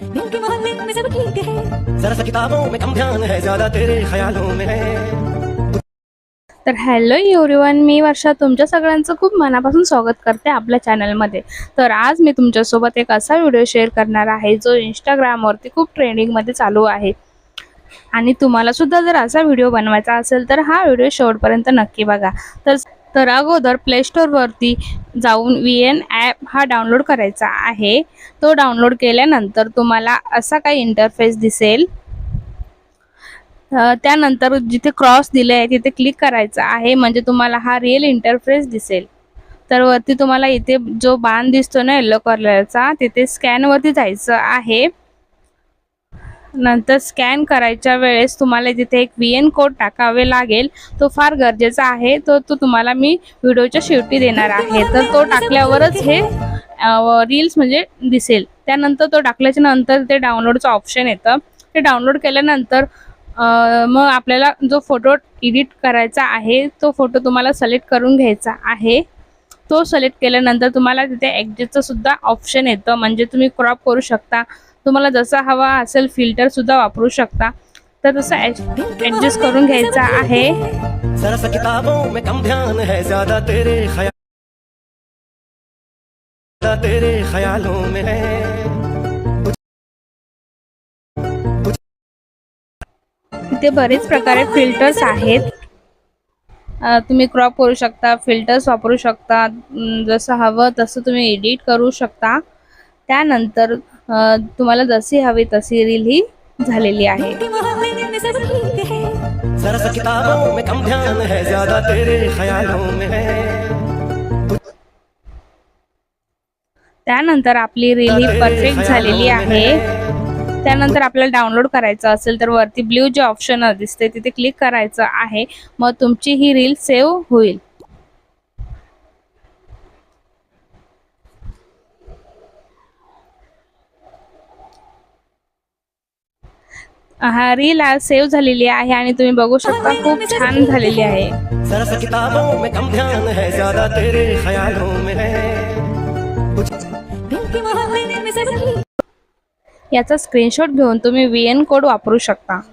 दिल के मोहल्ले में सब ठीक है। जरा सा किताबों में कम ध्यान है, ज्यादा तेरे ख्यालों में है। तर हॅलो एव्हरीवन, मी वर्षा तुमच्या सगळ्यांचं खूप मनापासून स्वागत करते आपल्या चॅनलमध्ये। तर आज मी तुमच्यासोबत एक असा व्हिडिओ शेअर करणार आहे जो इंस्टाग्रामवरती खूप ट्रेंडिंगमध्ये चालू आहे। आणि तुम्हाला सुद्धा जर असा व्हिडिओ बनवायचा असेल तर हा व्हिडिओ शेवटपर्यंत नक्की बघा। तर अगोदर प्ले स्टोअरवरती जाऊन VN ॲप हा डाउनलोड करायचा आहे। तो डाउनलोड केल्यानंतर तुम्हाला असा काही इंटरफेस दिसेल। त्यानंतर जिथे क्रॉस दिले आहे तिथे क्लिक करायचं आहे, म्हणजे तुम्हाला हा रिअल इंटरफेस दिसेल। तर वरती तुम्हाला इथे जो बाण दिसतो ना येलो कलरचा, तिथे स्कॅन वरती जायचं आहे। नंतर स्कॅन करायच्या वेळेस तुम्हाला तिथे एक VN कोड टाकावे लागेल, तो फार गरजेचा आहे। तो तुम्हाला मी व्हिडिओच्या शेवटी देणार आहे। तर तो टाकल्यावरच हे रील्स म्हणजे दिसेल। त्यानंतर तो टाकल्याच्या नंतर ते डाउनलोडचं ऑप्शन येतं। ते डाउनलोड केल्यानंतर मग आपल्याला जो फोटो एडिट करायचा आहे तो फोटो तुम्हाला सिलेक्ट करून घ्यायचा आहे। तो सिलेक्ट केल्यानंतर तुम्हाला तिथे ॲडजस्टचं सुद्धा ऑप्शन येतं, म्हणजे तुम्ही क्रॉप करू शकता। तुम्हाला जसा हवा असेल फिल्टर सुद्धा वापरू शकता। तर तसं ॲडजस्ट करून घ्यायचा आहे। जरा सा किताबों में कम ध्यान है, ज्यादा तेरे ख्यालों में है। इथे बरेच प्रकारे फिल्टर्स आहेत। तुम्ही क्रॉप करू शकता, फिल्टर्स वापरू शकता, जसं हवं तसं तुम्ही एडिट करू शकता। त्यानंतर तुम्हाला जशी हवी तशी रील ही झालेली आहे। दिल के मोहल्ले में सब ठीक है। जरा सा किताबों में कम ध्यान है, ज्यादा तेरे ख्यालों में है। त्यानंतर आपली रील ही परफेक्ट झालेली आहे। त्यानंतर आपल्याला डाउनलोड करायचं असेल तर वरती ब्ल्यू जे ऑप्शन दिसते तिथे क्लिक करायचं आहे, मग तुमची ही रील सेव्ह होईल। हा रील सेव्ह झालेली आहे आणि तुम्ही बघू शकता खूप छान झालेली आहे। जरा सा किताबों में कम ध्यान है, ज्यादा तेरे ख्यालों में है। दिल के मोहल्ले में सब ठीक है। याचा स्क्रीनशॉट घेऊन तुम्ही VN कोड वापरू शकता।